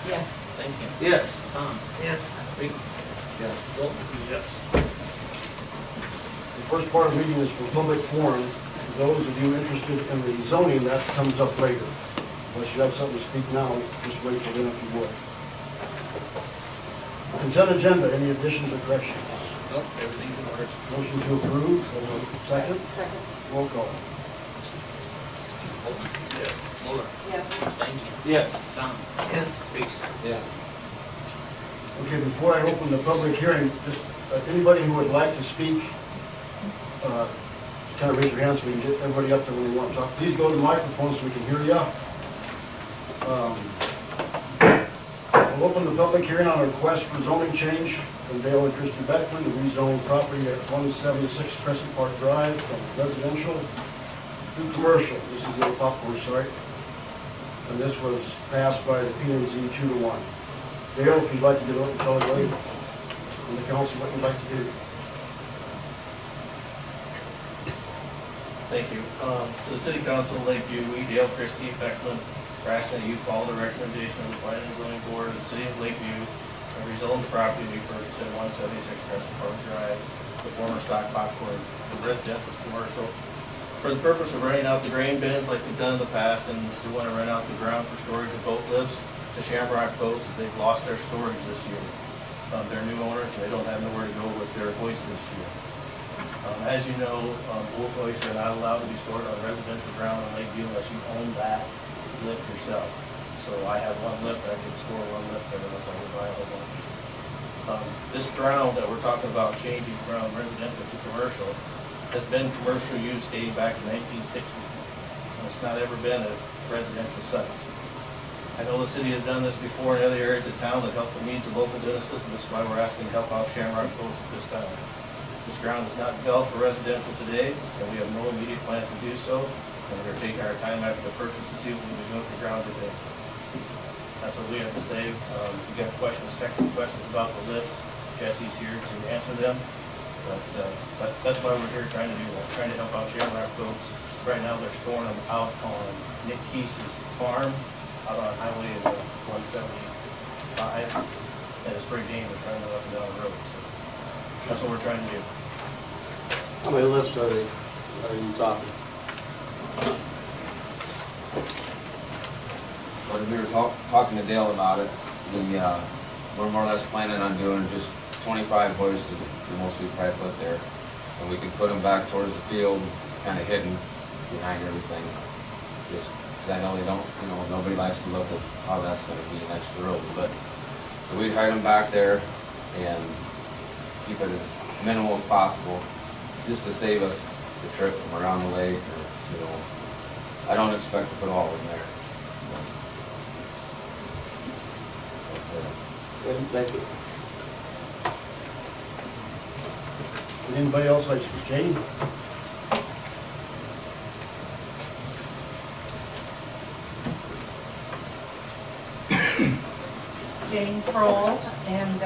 Yes. Stankin. Yes. Tom. Yes. Reed. Yes. Walton. Yes. The first part of the meeting is for public forum. For those of you interested in the zoning, that comes up later. Unless you have something to speak now, just wait for them if you would. Consent agenda, any additions or corrections? Nope, everything's in order. Motion to approve, second, Second. roll call. Walton. Yes. Muller. Yes. Stankin. Yes. Tom. Yes. Reed. Yes. Okay, before I open the public hearing, just anybody who would like to speak, kind of raise your hand so we can get everybody up there when they want to talk. Please go to the microphone so we can hear you. We'll open the public hearing on a request for zoning change from Dale and Christy Beckman to rezone property at 176 Crescent Park Drive from residential to commercial. This is the old popcorn site. And this was passed by the P&Z 2-1. Dale, if you'd like to get up and tell everybody and the council what you'd like to do. Thank you. To the City Council of Lakeview, we, Dale Christie, Beckman, are asking that you follow the recommendation of the Planning and Zoning Board of the City of Lakeview and rezone the property we purchased at 176 Crescent Park Drive, the former stock popcorn, from residential to commercial, for the purpose of renting out the grain bins like we've done in the past, and we want to rent out the ground for storage of boat lifts to Shamrock Boats as they've lost their storage this year. They're new owners, and they don't have nowhere to go with their hoist this year. As you know, boat hoists are not allowed to be stored on residential ground in Lakeview unless you own that lift yourself. So I have one lift, I can store one lift there unless I would buy a whole bunch. This ground that we're talking about changing from residential to commercial has been commercial use dating back to 1960. And it's not ever been a residential site. I know the city has done this before in other areas of town that help the needs of local businesses, and this is why we're asking to help out Shamrock Boats at this time. This ground is not developed for residential today, and we have no immediate plans to do so. And we're taking our time after the purchase to see what we can do with the ground today. That's what we have to say. If you got questions, technical questions about the lifts, Jesse's here to answer them. But that's why we're here trying to do that, trying to help out Shamrock Boats. Right now they're storing them out on Nick Keese's farm, out on Highway 175, and it's pretty dangerous running up and down the road. So that's what we're trying to do. How many lifts are you talking? When we were talking to Dale about it, we're more or less planning on doing just 25 hoists is the most we probably put there. And we can put them back towards the field, kind of hidden behind everything. Just because I know they don't, nobody likes to look at how that's going to be next to the road. But so we'd hide them back there and keep it as minimal as possible, just to save us the trip from around the lake. Or, I don't expect to put all of them there. That's it. Good, thank you. Would anybody else like to speak? Jane? Jane Kroll, and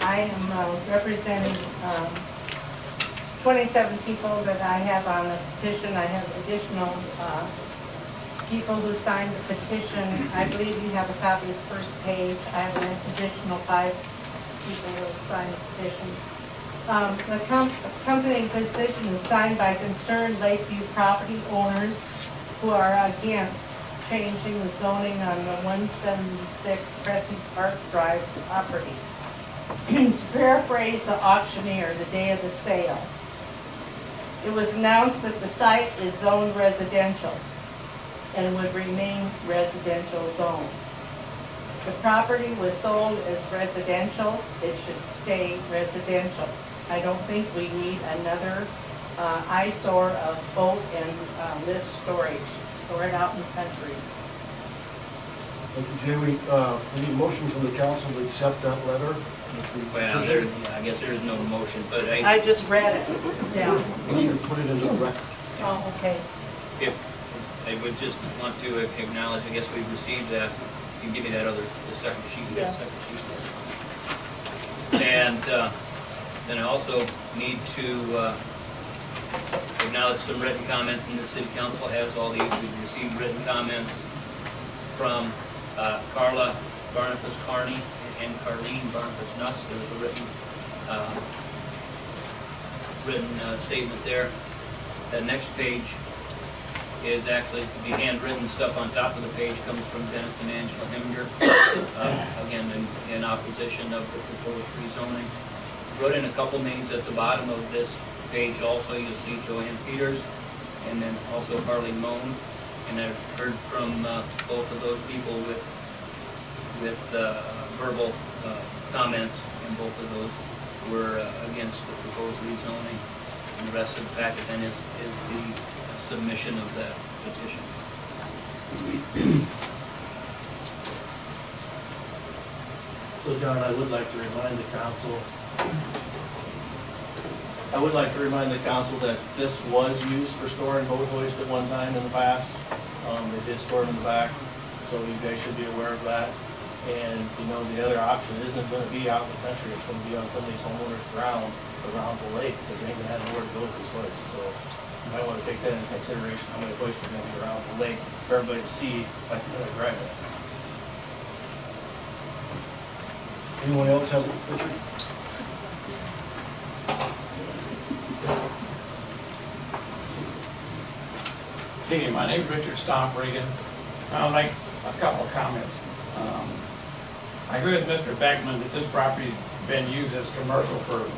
I am representing 27 people that I have on the petition. I have additional people who signed the petition. I believe you have a copy of the first page. I have an additional 5 people who have signed the petition. The accompanying petition is signed by concerned Lakeview property owners who are against changing the zoning on the 176 Crescent Park Drive property. To paraphrase the auctioneer the day of the sale, it was announced that the site is zoned residential and would remain residential zone. The property was sold as residential. It should stay residential. I don't think we need another eyesore of boat and lift storage. Store it out in the country. Thank you, Jay. We need a motion from the council to accept that letter. Well, I guess there is no motion, but I just read it. Yeah. We need to put it into the record. Oh, okay. if I would just want to acknowledge, I guess we've received that. You can give me that the second sheet. Yeah. Second sheet. And then I also need to acknowledge some written comments, and the city council has all these. We've received written comments from Carla Barnabas Carney and Carlene Barnabas Nuss. There's a written statement there. The next page is actually the handwritten stuff on top of the page comes from Dennis and Angela Heminger, again in opposition of the proposed rezoning. Wrote in a couple names at the bottom of this page also. You'll see Joanne Peters and then also Harley Moan. And I've heard from both of those people with verbal comments, and both of those were against the proposed rezoning. And the rest of the packet then is the submission of that petition. So John, I would like to remind the council that this was used for storing boat hoist at one time in the past. They did store them in the back, so you guys should be aware of that. And, you know, the other option isn't gonna be out in the country, it's gonna be on somebody's homeowner's ground around the lake, because they ain't gonna have nowhere to go with this hoist. So you might wanna take that into consideration, how many hoists are gonna be around the lake for everybody to see, like, drive it. Anyone else have a picture? Hey, my name's Richard Stomp-Regan. I'll make a couple of comments. I agree with Mr. Beckman that this property's been used as commercial for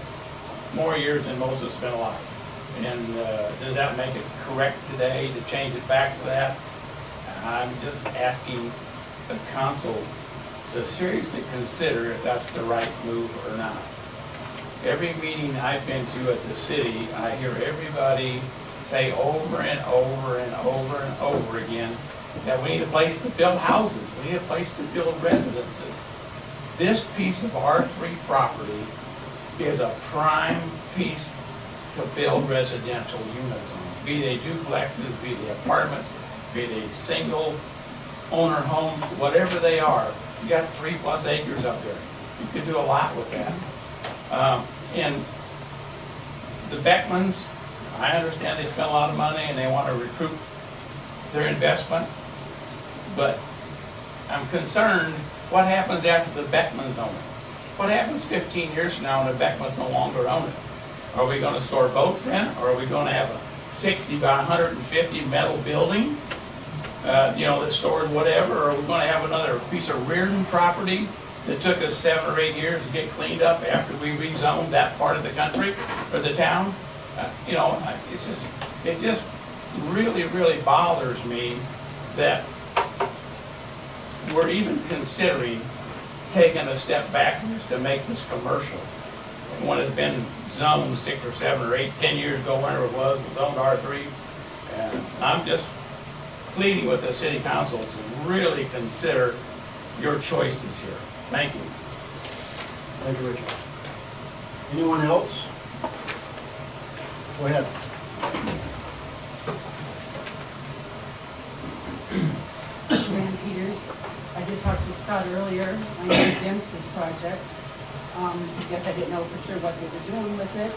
more years than Moses has been alive. And does that make it correct today to change it back to that? I'm just asking the council to seriously consider if that's the right move or not. Every meeting I've been to at the city, I hear everybody say over and over and over and over again that we need a place to build houses, we need a place to build residences. This piece of R3 property is a prime piece to build residential units on. Be they duplexes, be they apartments, be they single owner homes, whatever they are. You got 3+ acres up there. You can do a lot with that. And the Beckmans, I understand they spent a lot of money and they want to recoup their investment, but I'm concerned what happens after the Beckmans own it. What happens 15 years from now when the Beckmans no longer own it? Are we going to store boats in, or are we going to have a 60 by 150 metal building, you know, that stores whatever, or are we going to have another piece of Reardon property that took us 7 or 8 years to get cleaned up after we rezoned that part of the country or the town? You know, it just really, really bothers me that we're even considering taking a step backwards to make this commercial when it's been zoned 6 or 7 or 8, 10 years ago, whenever it was zoned R3. And I'm just pleading with the city council to really consider your choices here. Thank you. Thank you, Richard. Anyone else? Go ahead. Joanne Peters. I did talk to Scott earlier. I am against this project. I guess I didn't know for sure what they were doing with it,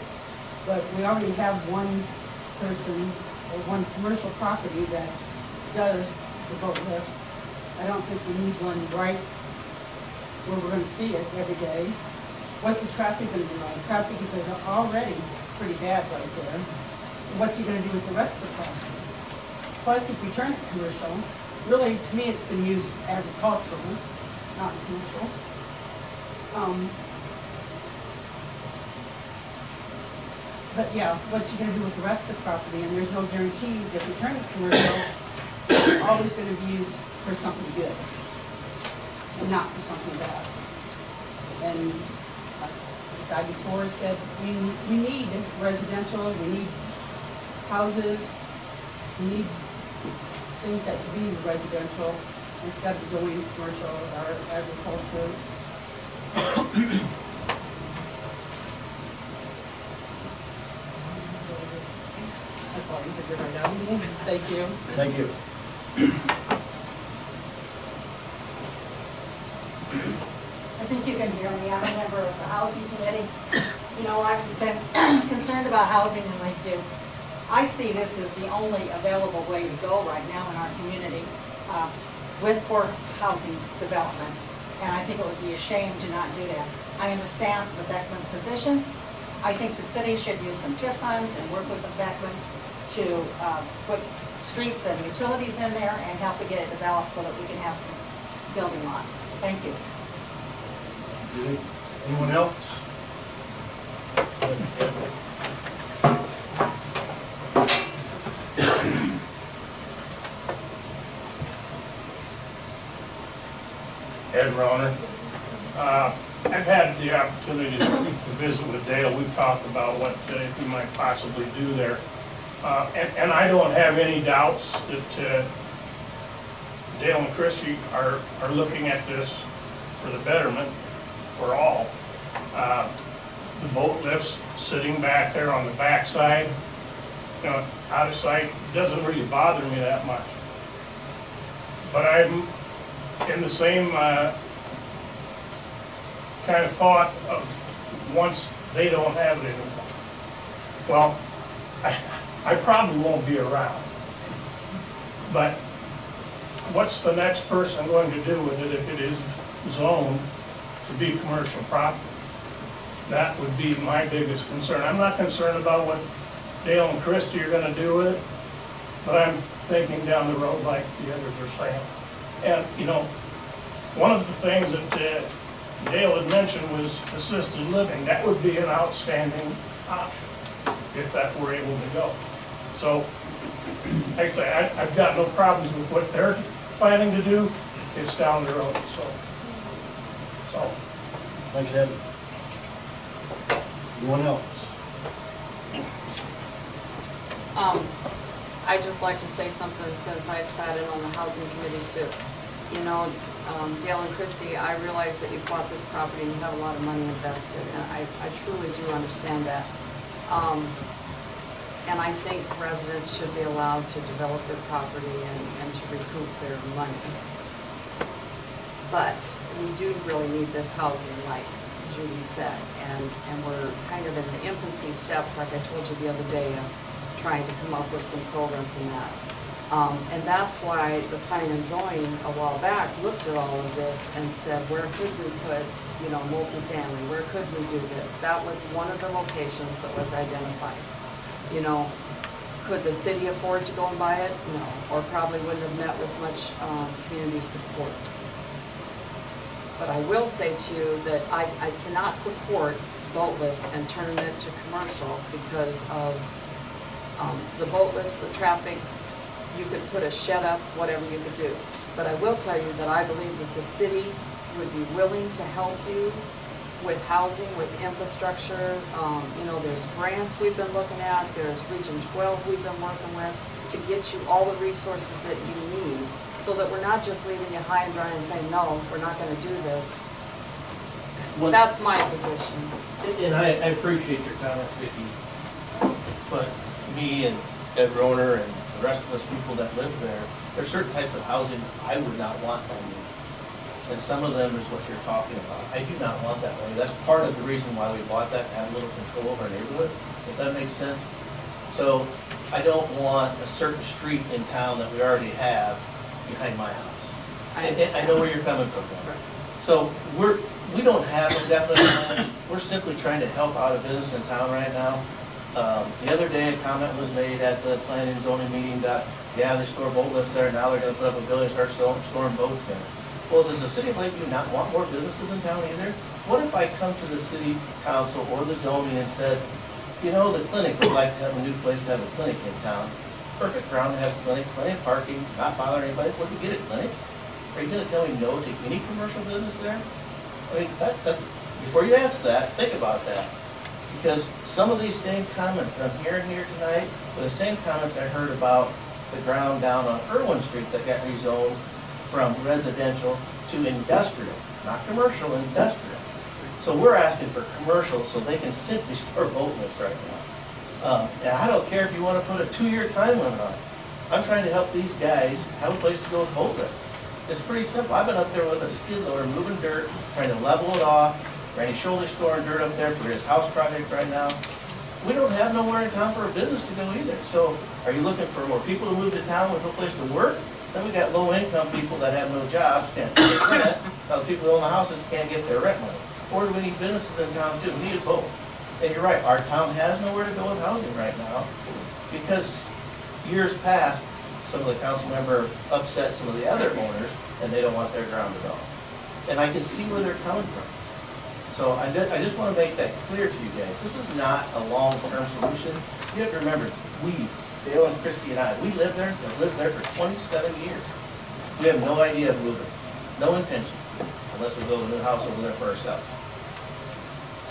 but we already have one person or one commercial property that does the boat lifts. I don't think we need one right where we're going to see it every day. What's the traffic going to be like? Traffic is already pretty bad right there. What's he going to do with the rest of the property? Plus, if we turn it commercial, really, to me, it's been used agricultural, not commercial. But yeah, what's he gonna do with the rest of the property? And there's no guarantees if we turn it commercial, it's always gonna be used for something good and not for something bad. And the guy before said, we need residential, we need houses, we need things that to be residential instead of going commercial or agriculture. That's all you can do right now. Thank you. Thank you. I think you can hear me. I'm a member of the housing committee. You know, I've been concerned about housing in Lakeview. I see this as the only available way to go right now in our community for housing development. And I think it would be a shame to not do that. I understand the Beckman's position. I think the city should use some TIF funds and work with the Beckmans to put streets and utilities in there and help to get it developed so that we can have some building lots. Thank you. Anyone else? Ed Roner. I've had the opportunity to visit with Dale. We've talked about what he might possibly do there. And I don't have any doubts that Dale and Chrissy are looking at this for the betterment for all. The boat lifts sitting back there on the backside, you know, out of sight, doesn't really bother me that much. But I'm in the same kind of thought of once they don't have it anymore. Well, I probably won't be around. But what's the next person going to do with it if it is zoned to be commercial property? That would be my biggest concern. I'm not concerned about what Dale and Christie are gonna do with it, but I'm thinking down the road like the others are saying. And, you know, one of the things that Dale had mentioned was assisted living. That would be an outstanding option if that were able to go. So, like I say, I've got no problems with what they're planning to do. It's down the road, so. Thanks, Ed. Anyone else? I'd just like to say something since I've sat in on the housing committee too. You know, Dale and Christie, I realize that you bought this property and you have a lot of money invested, and I truly do understand that. And I think residents should be allowed to develop their property and to recoup their money. But we do really need this housing, like Judy said, and we're kind of in the infancy steps, like I told you the other day, of trying to come up with some programs in that. And that's why the planning and zoning a while back looked at all of this and said, where could we put, you know, multifamily, where could we do this? That was one of the locations that was identified. You know, could the city afford to go and buy it? No, or probably wouldn't have met with much community support. But I will say to you that I cannot support boat lifts and turning it to commercial because of the boat lifts, the traffic. You could put a shed up, whatever you could do. But I will tell you that I believe that the city would be willing to help you with housing, with infrastructure. You know, there's grants we've been looking at, there's Region 12 we've been working with to get you all the resources that you need so that we're not just leaving you high and dry and saying, no, we're not gonna do this. That's my position. And I appreciate your comments, Vicki, but me and Ed Roner and the rest of us people that live there's certain types of housing I would not want on me. And some of them is what you're talking about. I do not want that money. That's part of the reason why we bought that, to have a little control over our neighborhood, if that makes sense. So I don't want a certain street in town that we already have behind my house. I know where you're coming from. So we don't have a definite plan. We're simply trying to help out a business in town right now. The other day, a comment was made at the planning and zoning meeting that, yeah, they store boat lifts there, now they're gonna put up a building and start storing boats there. Well, does the city of Lakeview not want more businesses in town either? What if I come to the city council or the zoning and said, you know, the clinic would like to have a new place to have a clinic in town. Perfect ground to have a clinic, plenty of parking, not bother anybody. What do you get a clinic? Are you gonna tell me no to any commercial business there? I mean, that's, before you answer that, think about that. Because some of these same comments that I'm hearing here tonight were the same comments I heard about the ground down on Irwin Street that got rezoned from residential to industrial, not commercial, industrial. So we're asking for commercial so they can simply store boat lifts right now. And I don't care if you want to put a 2-year time limit on it. I'm trying to help these guys have a place to go with boat lifts. It's pretty simple. I've been up there with a skid loader moving dirt, trying to level it off. Randy Scholley's storing dirt up there for his house project right now. We don't have nowhere in town for a business to go either. So are you looking for more people to move to town with no place to work? Then we got low-income people that have no jobs, can't pay their rent, while the people who own the houses can't get their rent money. Or do we need businesses in town too? We need both. And you're right, our town has nowhere to go with housing right now, because years past, some of the council member upset some of the other owners, and they don't want their ground developed. And I can see where they're coming from. So I just want to make that clear to you guys. This is not a long-term solution. You have to remember, we, Dale and Christie and I, we lived there for 27 years. We have no idea of moving, no intention, unless we build a new house over there for ourselves.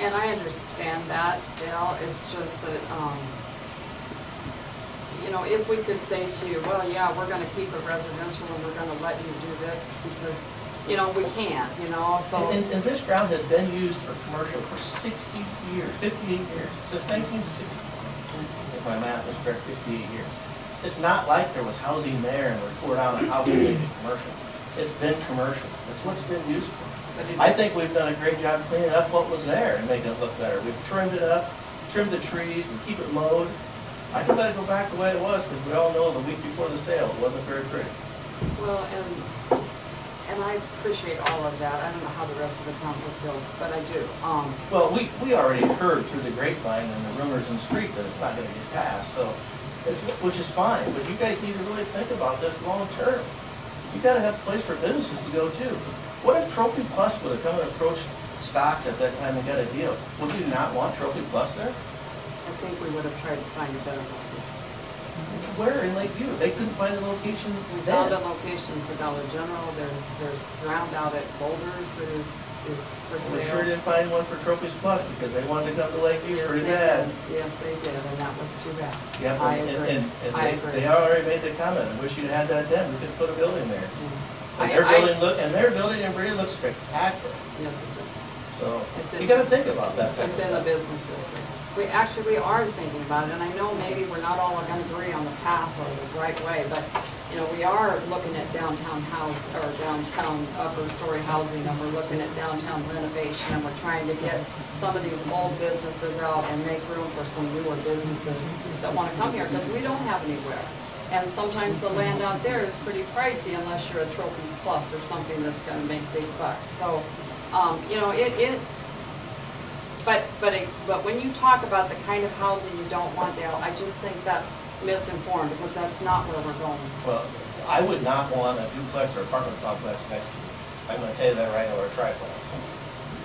And I understand that, Dale, it's just that, you know, if we could say to you, well, yeah, we're gonna keep it residential and we're gonna let you do this, because, you know, we can't, you know, so. And this ground had been used for commercial for 60 years, 58 years, since 1960. If my math is correct, 58 years. It's not like there was housing there and we tore down a house and made it commercial. It's been commercial. That's what it's been used for. I think we've done a great job cleaning up what was there and making it look better. We've trimmed it up, trimmed the trees, we keep it mowed. I can let it go back the way it was, because we all know the week before the sale, it wasn't very pretty. Well, and I appreciate all of that. I don't know how the rest of the council feels, but I do. Well, we already heard through the grapevine and the rumors in the street that it's not gonna get passed, so, which is fine, but you guys need to really think about this long term. You gotta have a place for businesses to go to. What if Trophy Plus would have come and approached Stocks at that time and got a deal? Would you not want Trophy Plus there? I think we would have tried to find a better location. Where in Lakeview? They couldn't find a location We found then. a location for Dollar General, there's ground out at Boulders that is for sale. We sure didn't find one for Trophies Plus because they wanted to come to Lakeview Yes, pretty they bad. did. Yes, they did, and that was too bad. Yep, I and- agree. and I agree. they already made the comment, I wish you'd had that then, we could put a building there. And I- their I- building and their building in Breda looks spectacular, Yes, it did. so It's you in- gotta think about that type of It's in the stuff. business district. We are thinking about it, and I know maybe we're not all gonna agree on the path or the right way, but, you know, we are looking at downtown upper story housing, and we're looking at downtown renovation, and we're trying to get some of these old businesses out and make room for some newer businesses that wanna come here, because we don't have anywhere. And sometimes the land out there is pretty pricey unless you're a Trophies Plus or something that's gonna make big bucks. So, you know, but when you talk about the kind of housing you don't want, Dale, I just think that's misinformed, because that's not where we're going. Well, I would not want a duplex or apartment complex next to me. I'm gonna tell you that right now, or a triplex.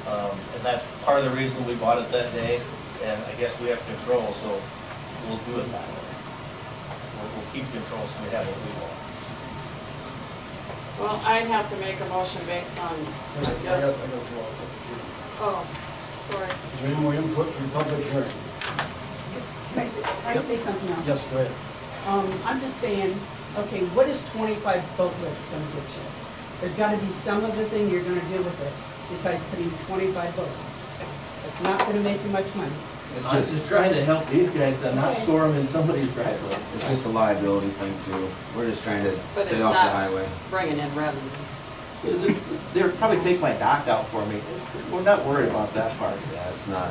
And that's part of the reason we bought it that day, and I guess we have control, so we'll do it that way. We'll keep control so we have what we want. Well, I'd have to make a motion based on, I got to go off. oh, sorry. Is there any more input from the public hearing? Can I say something else? Yes, go ahead. I'm just saying, okay, what is 25 boat lifts gonna get you? There's gotta be some other thing you're gonna do with it, besides putting 25 boat lifts. It's not gonna make you much money. I'm just trying to help these guys to not store them in somebody's driveway. It's just a liability thing too. We're just trying to But stay it's off the not highway. bringing in revenue. They'll probably take my dock out for me. We're not worried about that part. Yeah, it's not.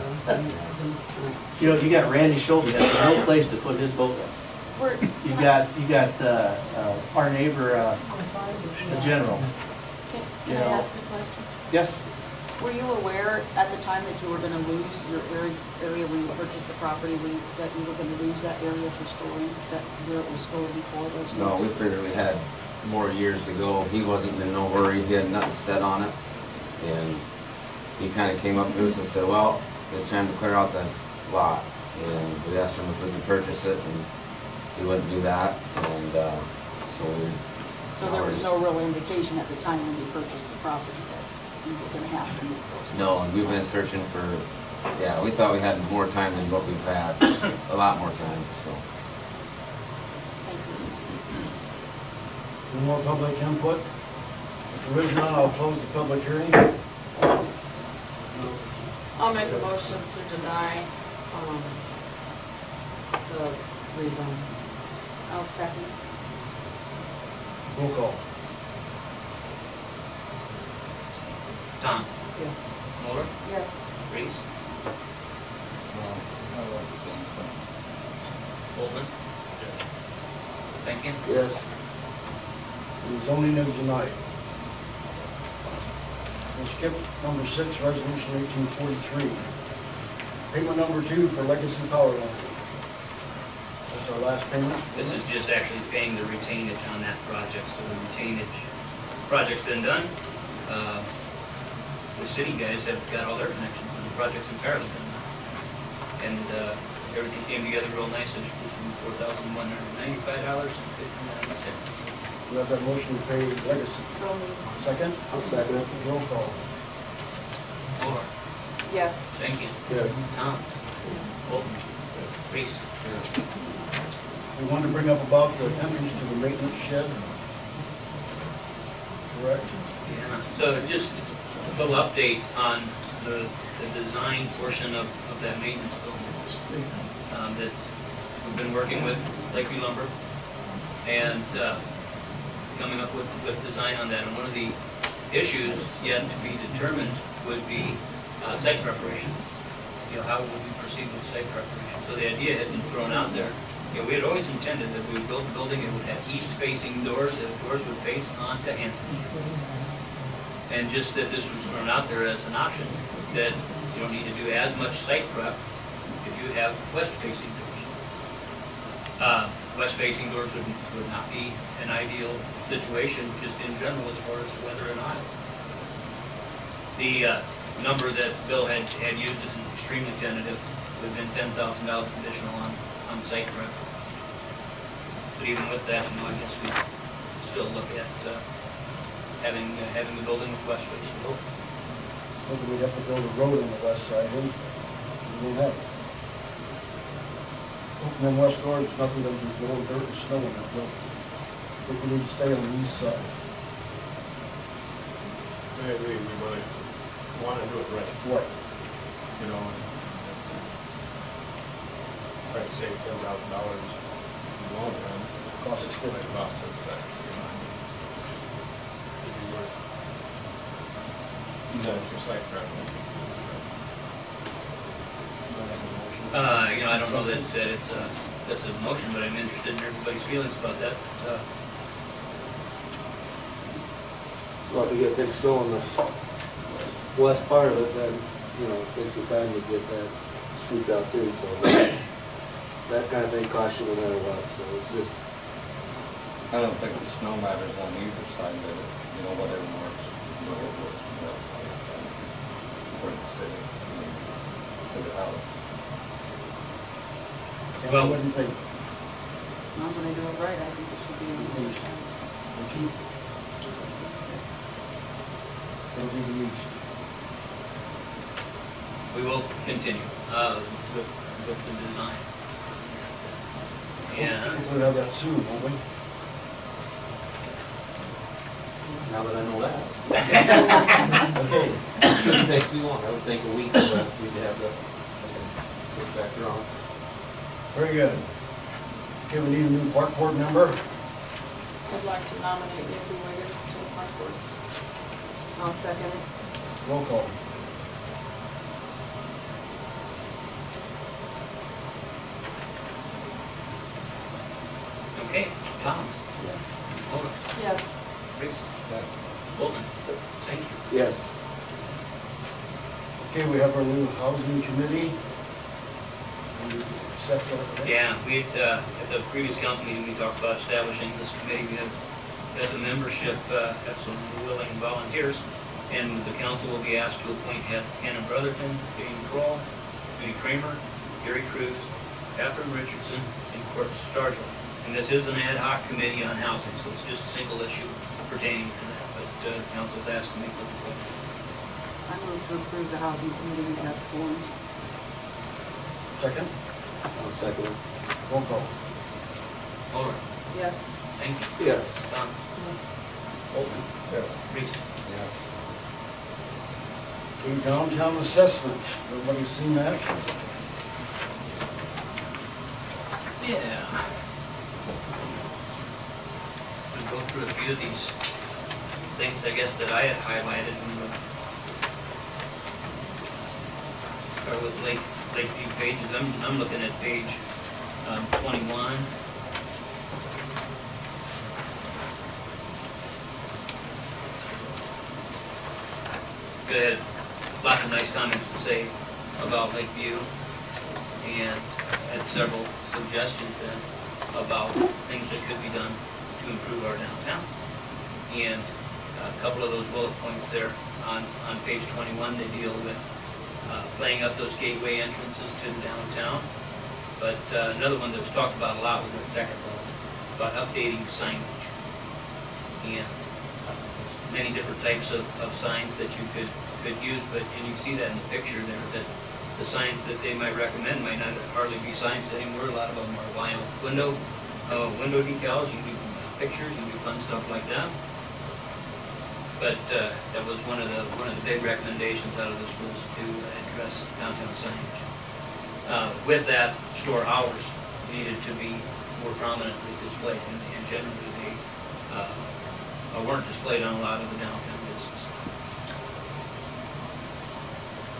You know, you got Randy Schulte, has no place to put his boat lift. We're, You got our neighbor, the general. Can I ask a question? Yes, Were you aware at the time that you were gonna lose your area where you purchased the property, that you were gonna lose that area for storing, that where it was stored before those? No, we figured we had more years to go. He wasn't in no hurry. He had nothing set on it. And he kind of came up to us and said, well, it's time to clear out the lot. And we asked him if we could purchase it, and he wouldn't do that. And so we... So there was no real indication at the time when you purchased the property that you were gonna have to move those? No, and we've been searching for, yeah, we thought we had more time than what we've had, a lot more time, so. Thank you. Any more public input? If there is none, I'll close the public hearing. I'll make a motion to deny, the rezone. I'll second. Roll call. Tom, Yes. Moller, Yes. Reese, Bolton. Yes. Benkin, Yes. Rezoning is denied. We'll skip number 6, resolution 1843. Payment number 2 for Legacy Power Line. That's our last payment. This is just actually paying the retainage on that project, so the retainage, project's been done. The city guys have got all their connections, and the project's entirely done. And everything came together real nice, and it was $4,195.59. We have that motion to pay Legacy. So moved. Second? I'll second it. Roll call. Laura, Yes. Jenkins, Yes. Tom, Bolton, Reese. We wanted to bring up about the entrance to the maintenance shed. Correct? Yeah, so just a little update on the design portion of that maintenance building. That we've been working with Lakeview Lumber and coming up with design on that. And one of the issues yet to be determined would be site preparation. You know, how would we proceed with site preparation? So the idea had been thrown out there. You know, we had always intended that we would build a building, it would have east-facing doors, the doors would face onto Hanson Street. And just that this was thrown out there as an option, that you don't need to do as much site prep if you have west-facing doors. West-facing doors would not be an ideal situation, just in general, as far as weather and aisle. The number that Bill had used is extremely tentative, would have been $10,000 additional on site prep. But even with that, you know, I guess we still look at having the building with west-facing doors. Maybe we'd have to build a road on the west side, and we don't have it. Open them west doors, there's nothing but just blowing dirt and snow in that building. I think we need to stay on the east side. I agree, we really want to do it right, Right. you know, and try to save $10,000 in the long run. Cost us It 50. costs us that, you know. It'd be worth, that's your site prep. You know, I don't know that that's a motion, but I'm interested in everybody's feelings about that. So if we get big snow in the west part of it, then, you know, it takes some time to get that scooped out too, so that kind of thing costs you no matter what, so it's just, I don't think the snow matters on either side of it, you know, whatever works, whatever works, that's fine, it's for the city, I mean, for the house. Well, what do you think? I'm gonna do it right, I think it should be in the Please. Keith? It'll be the east. We will continue with the design. And We'll have that soon, won't we? now that I know that. Okay. Shouldn't take too long, I would think a week or less, we'd have this back on. Very good. Okay, we need a new park board member. I'd like to nominate Nikki Wiggins to the park board. I'll second it. Roll call. okay, Tom, Yes. Laura, Yes. Reese, Yes. Bolton, thank you. Yes. Okay, we have our new housing committee. We accept that, right? Yeah, we had, at the previous council meeting, we talked about establishing this committee. We have the membership, have some willing volunteers, and the council will be asked to appoint Hannah Brotherton, Jane Kroll, Judy Kramer, Gary Cruz, Catherine Richardson, and Court Stargell. And this is an ad hoc committee on housing, so it's just a single issue pertaining to that, but council's asked to make those appointments. I move to approve the housing committee as formed. Second? I'll second it. Roll call. Laura, Yes. thank you. Yes. Tom, Yes. Bolton, Yes. Reese. Yes. Okay, downtown assessment. Everybody's seen that? Yeah. We'll go through a few of these things, I guess, that I had highlighted. And we'll start with Lakeview pages. I'm looking at page 21. Good, lots of nice comments to say about Lakeview, and had several suggestions then about things that could be done to improve our downtown. And a couple of those bullet points there on page 21, they deal with playing up those gateway entrances to the downtown. But another one that was talked about a lot was that second bullet, about updating signage. And many different types of signs that you could use, and you see that in the picture there, that the signs that they might recommend might not hardly be signs anymore. A lot of them are vinyl window decals. You can do pictures, you can do fun stuff like that. But that was one of the big recommendations out of this was to address downtown signage. With that, store hours needed to be more prominently displayed, and generally they weren't displayed on a lot of the downtown businesses.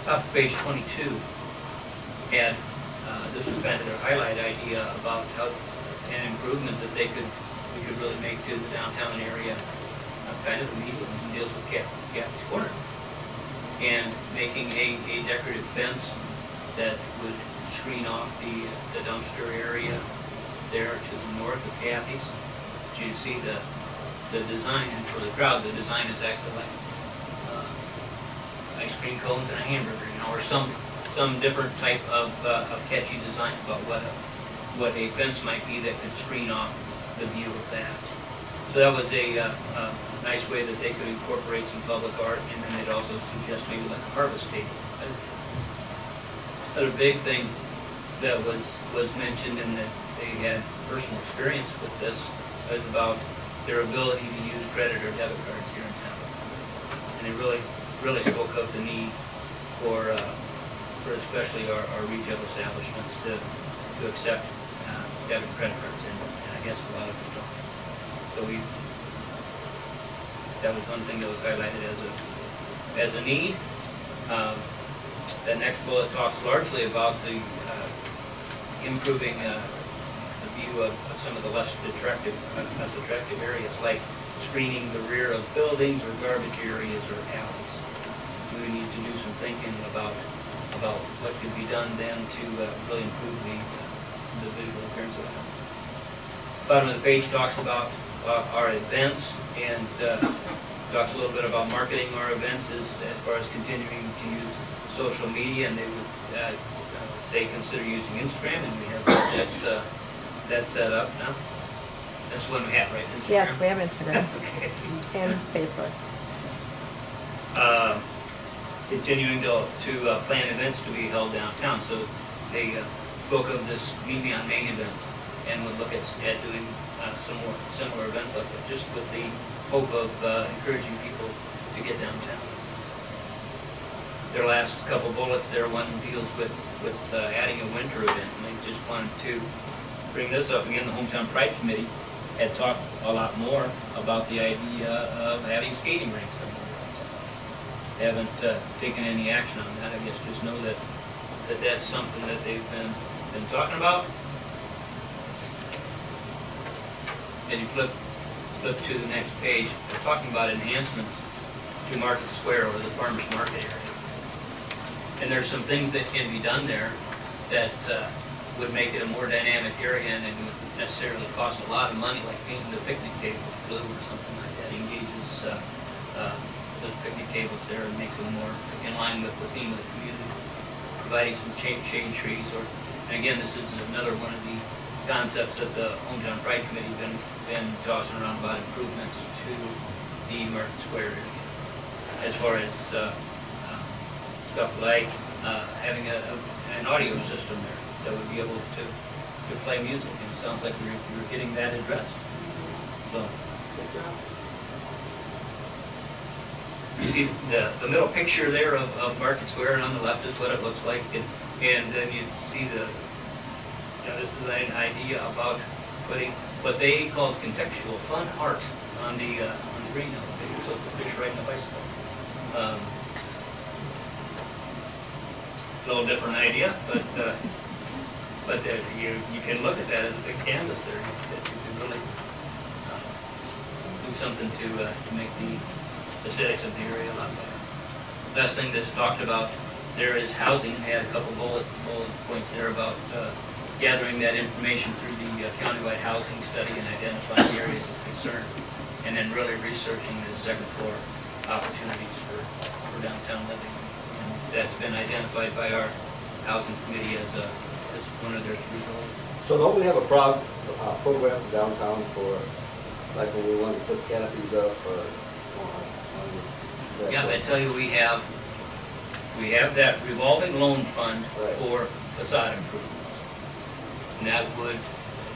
Top of page 22 had, this was kind of their highlight idea about how an improvement that we could really make to the downtown area, kind of immediately, and deals with Kathy's Corner. And making a decorative fence that would screen off the dumpster area there to the north of Kathy's. But you see the design, and for the crowd, the design is actually like ice cream cones and a hamburger, or some different type of catchy design about what a fence might be that could screen off the view of that. So that was a nice way that they could incorporate some public art, and then they'd also suggest maybe like a harvest table. Another big thing that was mentioned, and that they had personal experience with this, was about their ability to use credit or debit cards here in town. And they really spoke of the need for especially our retail establishments to accept debit and credit cards, and I guess a lot of them don't. So that was one thing that was highlighted as a need. That next bullet talks largely about the improving the view of some of the less attractive areas, like screening the rear of buildings or garbage areas or alleys. We need to do some thinking about what could be done then to really improve the visual appearance of that. Bottom of the page talks about our events, and talks a little bit about marketing our events as far as continuing to use social media, and they would say consider using Instagram, and we have that set up now. That's the one we have, right? Instagram? Yes, we have Instagram. Okay. And Facebook. Continuing to plan events to be held downtown. So they spoke of this Meet Me on Main event, and would look at doing some more similar events like that, just with the hope of encouraging people to get downtown. Their last couple bullets there, one deals with adding a winter event, and they just wanted to bring this up again. The Hometown Pride Committee had talked a lot more about the idea of having skating rinks somewhere. They haven't taken any action on that. I guess just know that that's something that they've been talking about. And you flip to the next page. We're talking about enhancements to Market Square, or the farmers market area. And there's some things that can be done there that would make it a more dynamic area, and it wouldn't necessarily cost a lot of money, like painting the picnic tables blue or something like that. Engages those picnic tables there and makes them more in line with the theme of the community. Providing some shade trees, and again, this is another one of the concepts that the Hometown Pride Committee been tossing around about improvements to the Market Square area. As far as stuff like having an audio system there that would be able to play music, and it sounds like we're getting that addressed. So. You see the middle picture there of Market Square, and on the left is what it looks like, and then you see this is an idea about putting what they called contextual fun art on the green elevator, so it's a fish riding a bicycle. A little different idea, but you can look at that as a big canvas there that you can really do something to make the aesthetics of the area a lot better. last thing that's talked about there is housing. They had a couple bullet points there about gathering that information through the countywide housing study and identifying areas of concern, and then really researching the second floor opportunities for downtown living. And that's been identified by our housing committee as one of their 3 goals. So don't we have a program for downtown for, like when we want to put canopies up or? Yeah, I tell you, we have that revolving loan fund for facade improvements. And that would,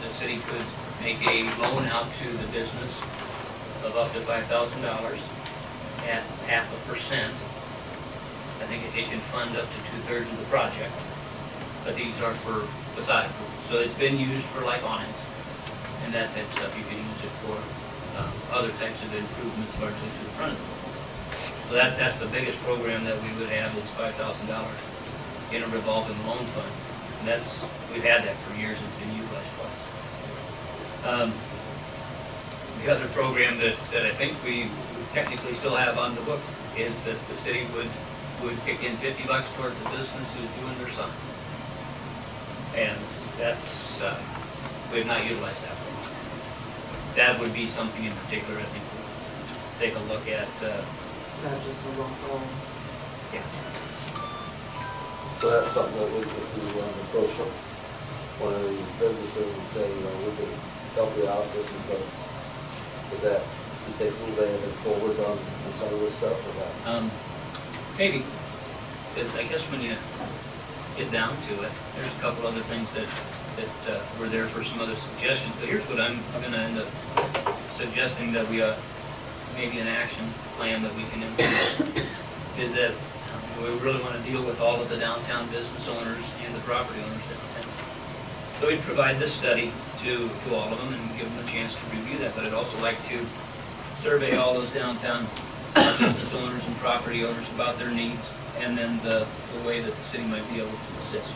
the city could make a loan out to the business of up to $5,000 at 0.5%. I think it can fund up to 2/3 of the project, but these are for facade improvements. So it's been used for like awnings, and that type of stuff. You can use it for other types of improvements, largely to the front of the building. So that's the biggest program that we would have is $5,000 in a revolving loan fund. And we've had that for years, it's been utilized twice. The other program that I think we technically still have on the books is that the city would kick in $50 towards a business who's doing their sign. And that's, we have not utilized that for a while. That would be something in particular I think we'll take a look at. Is that just a local? Yeah. So that's something that we want to approach one of these businesses and say, you know, we can help you out, this is the, with that, you take a little bit of forward on some of this stuff or that? Maybe, because I guess when you get down to it, there's a couple other things that were there for some other suggestions, but here's what I'm gonna end up suggesting that we, maybe an action plan that we can implement, is that we really want to deal with all of the downtown business owners and the property owners downtown. So we'd provide this study to all of them and give them a chance to review that, but I'd also like to survey all those downtown business owners and property owners about their needs, and then the way that the city might be able to assist.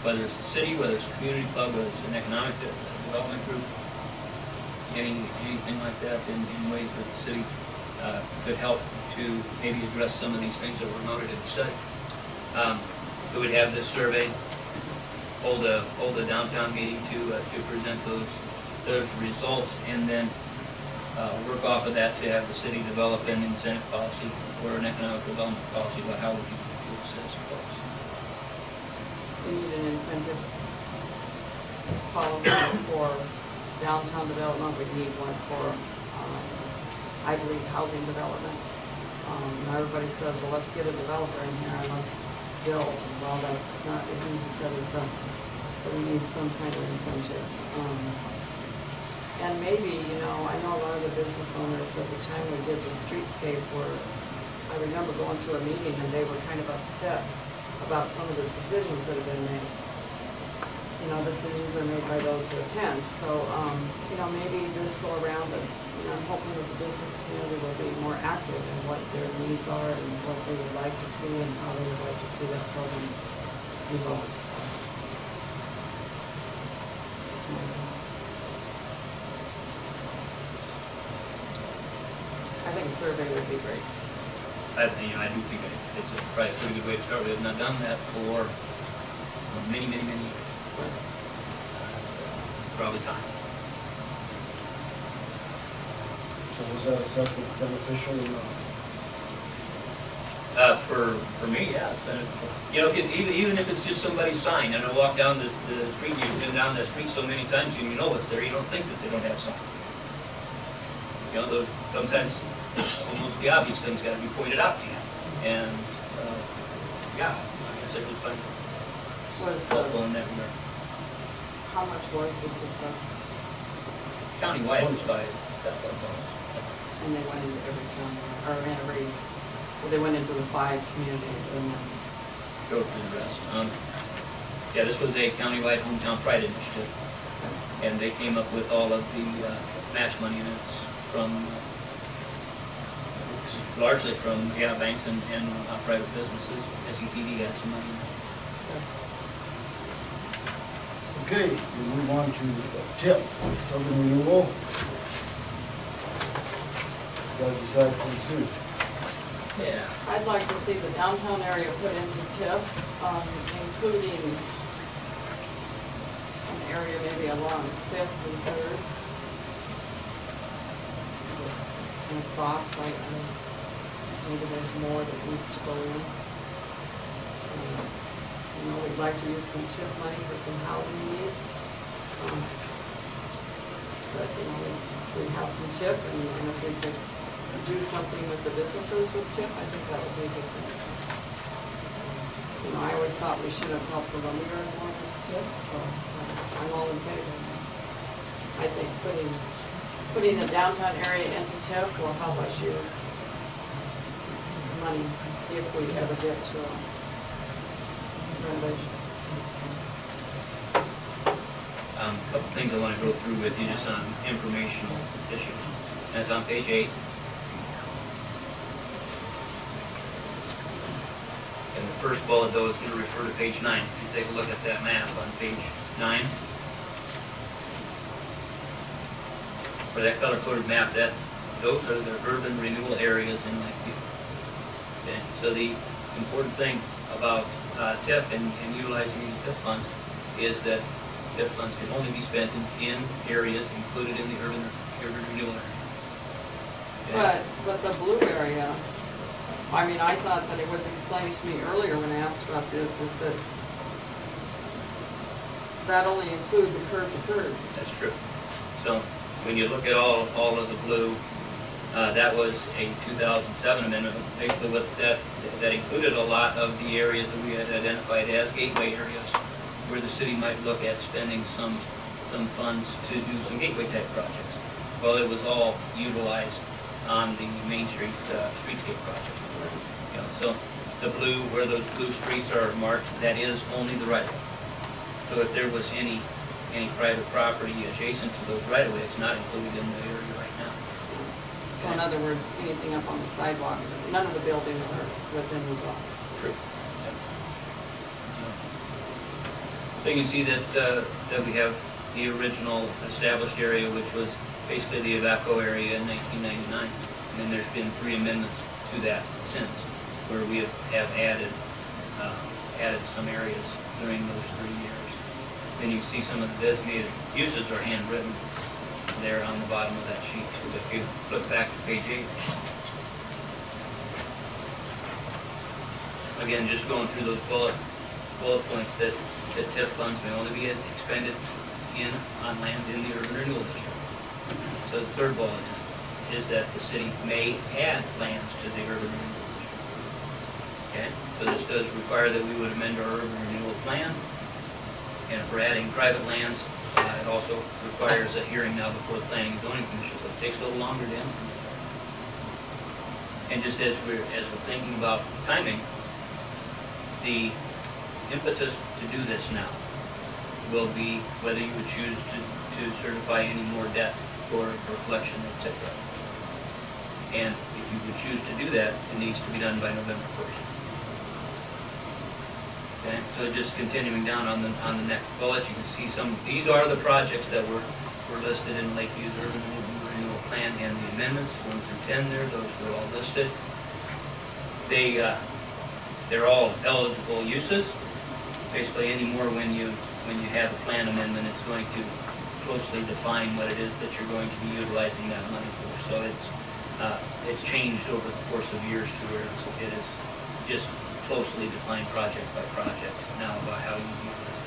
Whether it's the city, whether it's a community club, whether it's an economic development group, anything like that, in ways that the city could help to maybe address some of these things that were noted in the study. We would have this survey, hold a downtown meeting to present those results, and then work off of that to have the city develop an incentive policy or an economic development policy about how we can assist folks. We need an incentive policy for downtown development. We need one for, I believe, housing development. Everybody says, well, let's get a developer in here and let's build. Well, that's not as easy said as done. So we need some kind of incentives. And maybe, you know, I know a lot of the business owners at the time we did the streetscape were, I remember going to a meeting and they were kind of upset about some of the decisions that have been made. You know, decisions are made by those who attend. So, you know, maybe this go around, and you know, I'm hoping that the business community will be more active in what their needs are and what they would like to see and how they would like to see that program evolve. So, that's my opinion. I think a survey would be great. I do think it's probably a pretty good way to start. We have not done that for many years. Probably time. So was that assessment beneficial or not? For me, yeah, it's beneficial. You know, even if it's just somebody's sign, and I walk down the street, you've been down that street so many times, you know it's there, you don't think that they don't have sign. You know, sometimes almost the obvious things got to be pointed out to you. And, yeah, I guess I would find it helpful in that regard. How much was this assessment? Countywide was $5,000. And they went into every county, or in every, well, they went into the 5 communities and then. Go through the rest. Yeah, this was a countywide hometown pride initiative. And they came up with all of the match money, and it's from, largely from, banks and private businesses. SETD had some money in it. Okay, we move on to TIP, urban renewal. Got to decide pretty soon. Yeah. I'd like to see the downtown area put into TIF, including some area maybe along Fifth and Third. Some thoughts, maybe there's more that needs to go in. You know, we'd like to use some TIF money for some housing needs. But, you know, we have some TIF, and if we could do something with the businesses with TIF, I think that would be a good thing. You know, I always thought we should have helped the lumber more with TIF, so I'm all in favor. I think putting the downtown area into TIF will help us use money if we ever get to a renovation. Couple things I want to go through with you, just on informational issues. That's on page 8. And the first bullet, though, is going to refer to page 9. If you take a look at that map on page 9, for that color-coded map, those are the urban renewal areas in Lakeview. Okay, so the important thing about TIF and utilizing the TIF funds is that TIF funds can only be spent in areas included in the urban renewal area. Okay? But the blue area, I mean, I thought that it was explained to me earlier when I asked about this, is that only include the curb to curb. That's true. So when you look at all of the blue, that was a 2007 amendment. Basically, what that included a lot of the areas that we had identified as gateway areas, where the city might look at spending some funds to do some gateway type projects. Well, it was all utilized on the Main Street streetscape project. You know, so the blue, where those blue streets are marked, that is only the right of way. So if there was any private property adjacent to those right of way, it's not included in the area right now. So in other words, anything up on the sidewalk, none of the buildings are within the zone. True. So you can see that we have the original established area, which was basically the Evaco area in 1999. And then there's been 3 amendments to that since, where we have added some areas during those 3 years. Then you see some of the designated uses are handwritten there on the bottom of that sheet. If you flip back to page 8. Again, just going through those bullet points that TIF funds may only be expended on land in the urban renewal district. So the third bullet is that the city may add lands to the urban renewal district. Okay, so this does require that we would amend our urban renewal plan. And if we're adding private lands, it also requires a hearing now before the Planning and Zoning Commission, so it takes a little longer to implement. And just as we're thinking about timing, the impetus to do this now will be whether you would choose to certify any more debt for collection of TIF revenue. And if you would choose to do that, it needs to be done by November 1st. Okay, so just continuing down on the next bullet, you can see these are the projects that were listed in Lakeview's urban renewal plan and the amendments 1 through 10 there. Those were all listed. They're all eligible uses. Basically, anymore when you have a plan amendment, it's going to closely define what it is that you're going to be utilizing that money for. So it's changed over the course of years to where it is just closely defined project by project now about how you utilize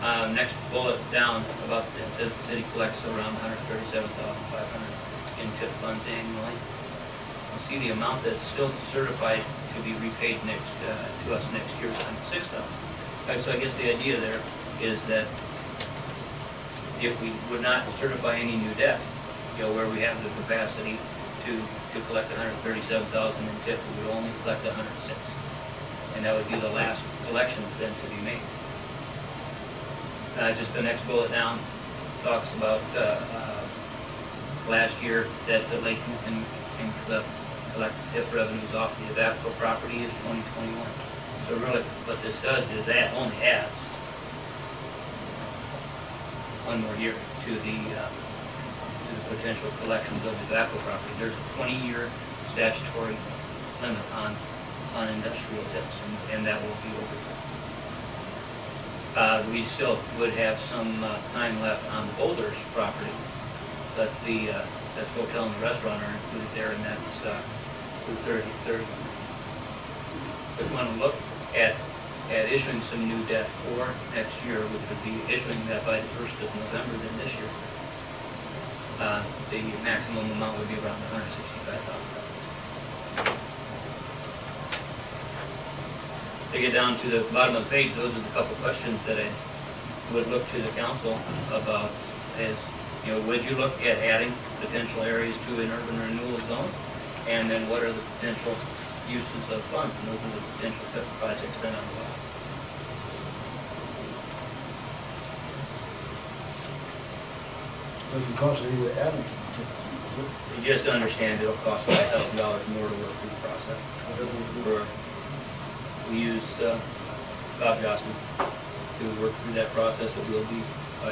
that. Next bullet down about it says the city collects around $137,500 in TIF funds annually. You see the amount that's still certified to be repaid to us next year is $106,000. Okay, so I guess the idea there is that if we would not certify any new debt, where we have the capacity to collect $137,000 in TIF, we would only collect $106,000, and that would be the last collections then to be made. Just the next bullet down talks about last year that Lakeview can collect TIF revenues off the Evaco property is 2021. So really, what this does is only adds one more year to the to the potential collections of tobacco property. There's a 20-year statutory limit on industrial tips, and that will be over. We still would have some time left on the Boulders property. That's hotel and the restaurant are included there, and that's through 30. If you want to look at issuing some new debt for next year, which would be issuing that by the 1st of November than this year, the maximum amount would be around $165,000. To get down to the bottom of the page, those are the couple questions that I would look to the council about is, would you look at adding potential areas to an urban renewal zone? And then what are the potential uses of funds? And those are the potential type of projects then on the list. Doesn't cost any to add them to the TIF, does it? You just understand it'll cost $5,000 more to work through the process. We use Bob Jostin to work through that process. It will be $5,000.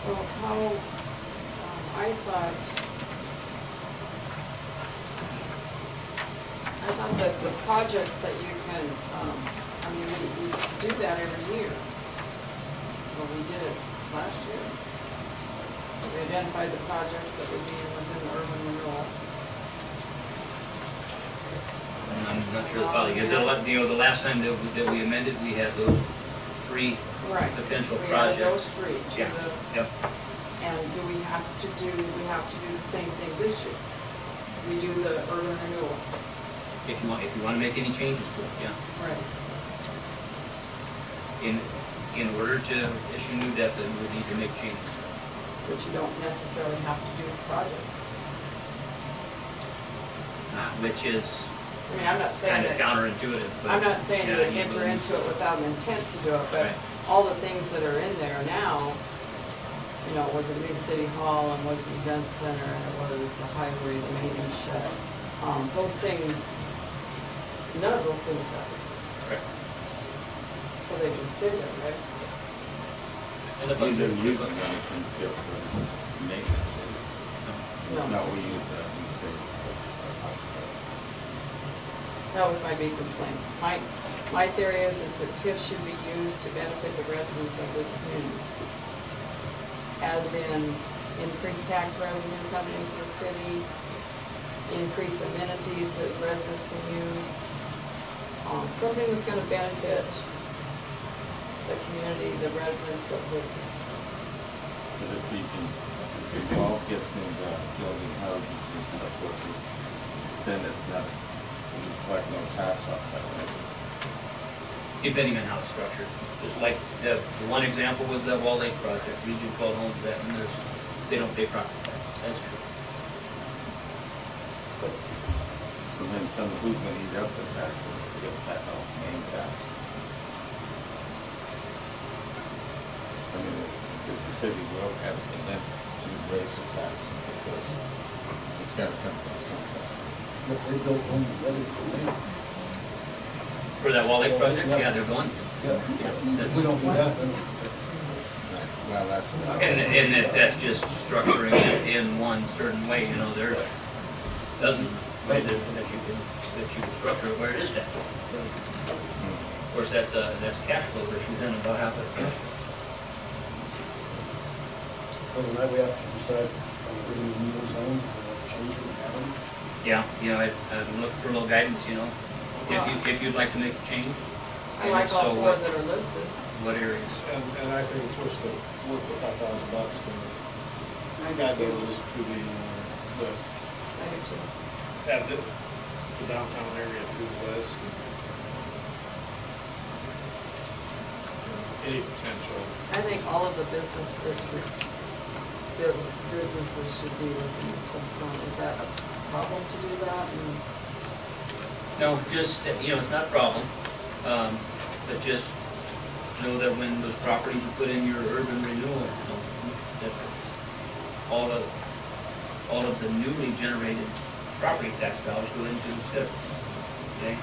So how, I thought that the projects that you can, we do that every year. Well, we did it last year. We identified the projects that would be within the urban renewal. I'm not sure the follow. The last time that we amended, we had those 3 potential projects. We had those 3. Yeah. Yep. And do we have to do the same thing this year? We do the urban renewal. If you want to make any changes to it, yeah. Right. In order to issue new debt, then we need to make changes. But you don't necessarily have to do the project. Which is I'm not saying kind of that. counterintuitive. But I'm not saying yeah, you would enter into it without an intent to do it, but all the things that are in there now, was a new city hall, and was the event center, and it was the highway, the maintenance shed. Those things, none of those things happened. Correct. So they just stay there, right? And if You didn't use anything to maintenance. No. We used that, we saved. That was my big complaint. My theory is that TIF should be used to benefit the residents of this community. As in increased tax revenue coming into the city, increased amenities that residents can use, something that's gonna benefit the community, the residents that live here. For the region, if it all gets into building houses and stuff, then it's not, you collect no tax off that, right? depending on how it's structured. Just like the one example was that Wall Lake project, Region 12 owns that, and they don't pay property taxes, that's true. So then who's gonna eat up the tax and get that main tax? If the city will have an intent to raise the taxes because it's gotta come from someplace. But they built homes ready for me. For that Wall Lake project, yeah, they're going. Yeah, we don't do that, then. Well, that's. And that's just structuring it in one certain way, there's dozens of ways that you can structure it where it is that. Of course, that's a cash flow issue then about half of it. Other than that, we have to decide on the renewal zones, change them, add them. Yeah, I'd look for a little guidance, if you'd like to make a change. I like all four that are listed. What areas? And I think it's worth the work with $5,000 to add those to the list. I do too. Add the downtown area to the list. Any potential. I think all of the business district businesses should be within the club zone. Is that a problem to do that? No, just, it's not a problem, but just know that when those properties are put in your urban renewal, that all of the newly generated property tax dollars go into the city, okay?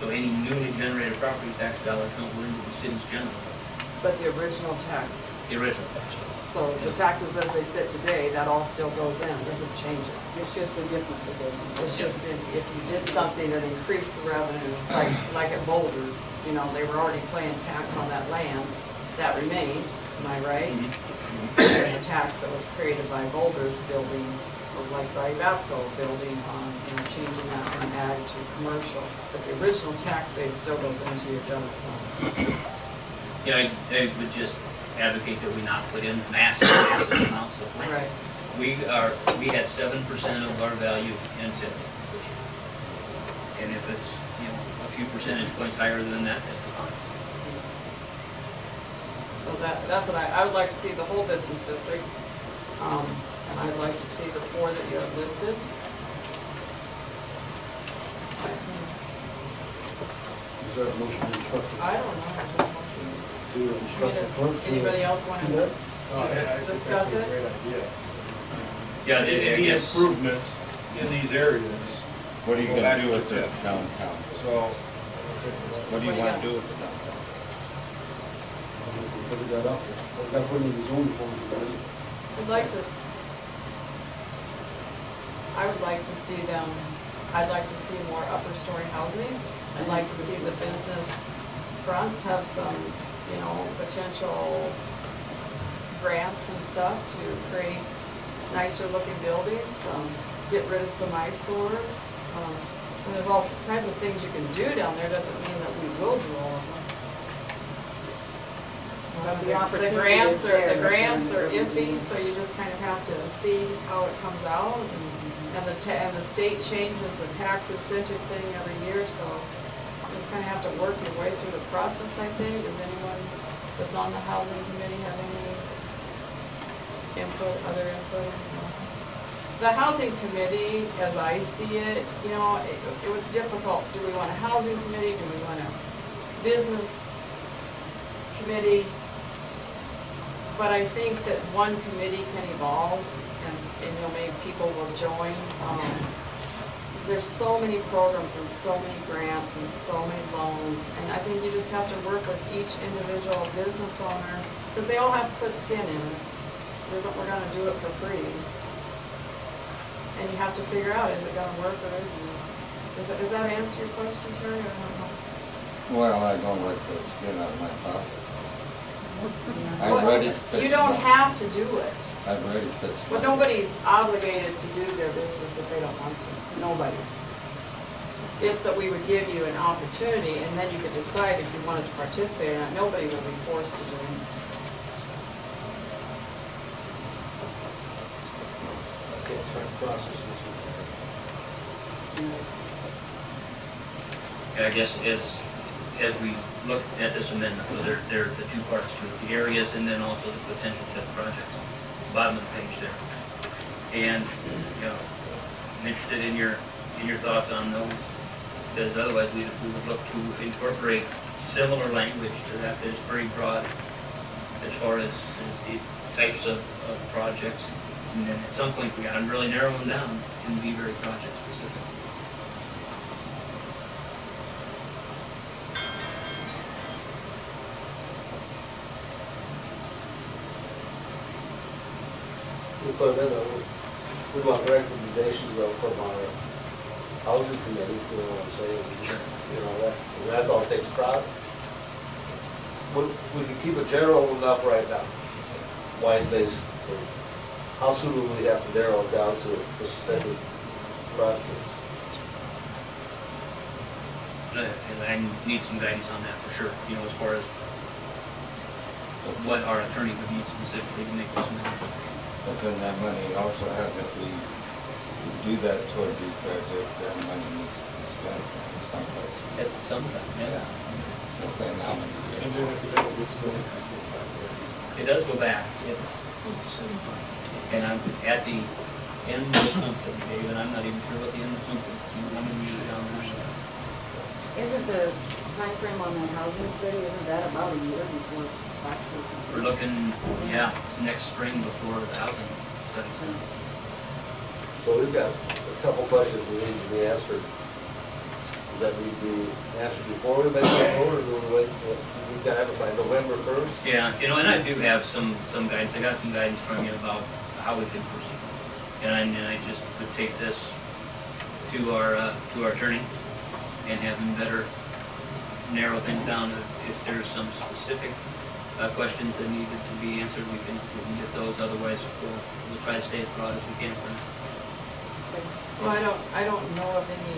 So any newly generated property tax dollars don't go into the city's general fund. But the original tax, the original tax bill. so the taxes as they sit today, that all still goes in, doesn't change it. It's just the difference of those. It's just if you did something that increased the revenue, like at Boulders, you know, they were already paying tax on that land, that remained, am I right? And the tax that was created by Boulders building, or like by Vapco building on, you know, changing that from ag to commercial. But the original tax base still goes into your general fund. Yeah, I would just advocate that we not put in massive amounts of land. Right. We had 7% of our value in TIF this year. And if it's, you know, a few percentage points higher than that, that's fine. So that's what I would like to see the whole business district. And I'd like to see the 4 that you have listed. Is that a motion to instruct? I don't know. I don't know. To instruct the clerk to Anybody else want do to that? discuss it? Great idea. Yeah, I Any guess, improvements in these areas. What are you gonna do with the downtown? So, What do you wanna do with the downtown? We figured that out. We got to put it in the zoning form. I would like to see them, I'd like to see more upper story housing. I'd like to see the business fronts have some, you know, potential grants and stuff to create nicer looking buildings, get rid of some eyesores. And there's all kinds of things you can do down there, doesn't mean that we will do all of them. But the The opportunity grants is are, there. the grants are iffy, so you just kind of have to see how it comes out. And the state changes the tax incentive thing every year, so you just kind of have to work your way through the process, I think. Does anyone that's on the housing committee have any input, other input? The housing committee, as I see it, you know, it was difficult. Do we want a housing committee? Do we want a business committee? But I think that one committee can evolve and you know, maybe people will join. There's so many programs and so many grants and so many loans, and I think you just have to work with each individual business owner, because they all have to put skin in it. It isn't we're gonna do it for free. And you have to figure out, is it gonna work or isn't it? Does that answer your question, Terry, or not? Well, I don't like the skin out of my pocket. Well, I'm ready to fix it. you don't have to do it. I've already fixed But it. nobody's obligated to do their business if they don't want to. Nobody. It's that we would give you an opportunity, and then you could decide if you wanted to participate or not. Nobody will be forced to do it. Okay, start the process. I guess as we look at this amendment, so there are the two parts to it, the areas and then also the potential TIF projects, bottom of the page there. And, you know, I'm interested in your thoughts on those, because otherwise we would look to incorporate similar language to that is very broad as far as the types of projects. And then at some point we gotta really narrow them down and be very project specific. We put it in, we want recommendations though from our housing committee, you know what I'm saying? You know, that all takes pride. We can keep it general enough right now, wide base. How soon will we have to narrow it down to specific projects? And I need some guidance on that for sure, you know, as far as what our attorney would need specifically to make this amendment. But then that money also have, if we do that towards these projects, that money needs to be spent someplace. At some time, yeah. But then how many And years? then if it ever gets spent, it goes back there. It does go back. And I'm at the end of something, Dave, and I'm not even sure what the end of something is. I'm gonna use it down there. Isn't the timeframe on that housing study, isn't that about a year before it's actually? We're looking, yeah, it's next spring before the housing study's done. So we've got a couple questions that need to be answered. that we'd be answered before we make that vote, or do we wait until, we've got to have it by November 1st? Yeah, you know, and I do have some guidance, I got some guidance from you about how we can proceed. And I just would take this to our attorney and have him better narrow things down. If there's some specific questions that needed to be answered, we can get those, otherwise we'll try to stay as broad as we can for now. Well, I don't know of any,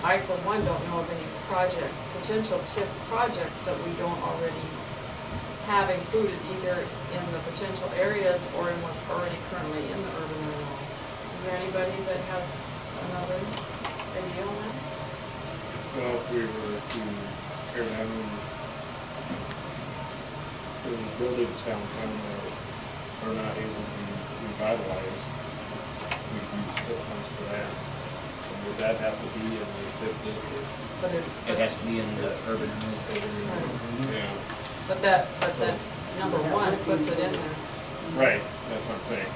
I for one don't know of any potential TIF projects that we don't already have included either in the potential areas or in what's already currently in the urban renewal. Is there anybody that has another idea on that? Well, if we were to tear down the buildings downtown that are not able to be revitalized, we could use TIF funds for that. And would that have to be in the TIF district? But It has to be in the urban renewal. Yeah. But that number one puts it in there. Right, that's what I'm saying.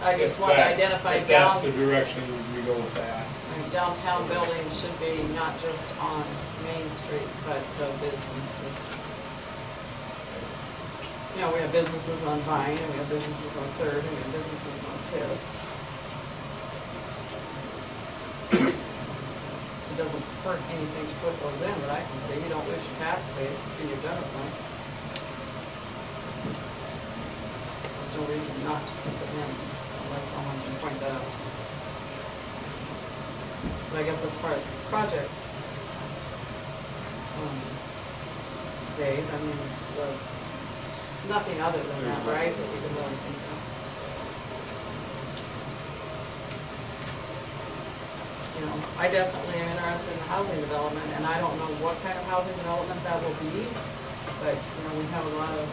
I just want to identify If that's the direction we go with that. downtown buildings should be not just on Main Street, but the businesses. You know, we have businesses on Vine, and we have businesses on Third, and we have businesses on Fifth. It doesn't hurt anything to put those in, but I can say you don't lose your tax base, do your benefit. There's no reason not to put them in, unless someone can point that out. But I guess as far as projects, Dave, I mean, nothing other than that, right, that we can really think of. You know, I definitely am interested in housing development, and I don't know what kind of housing development that will be, but, you know, we have a lot of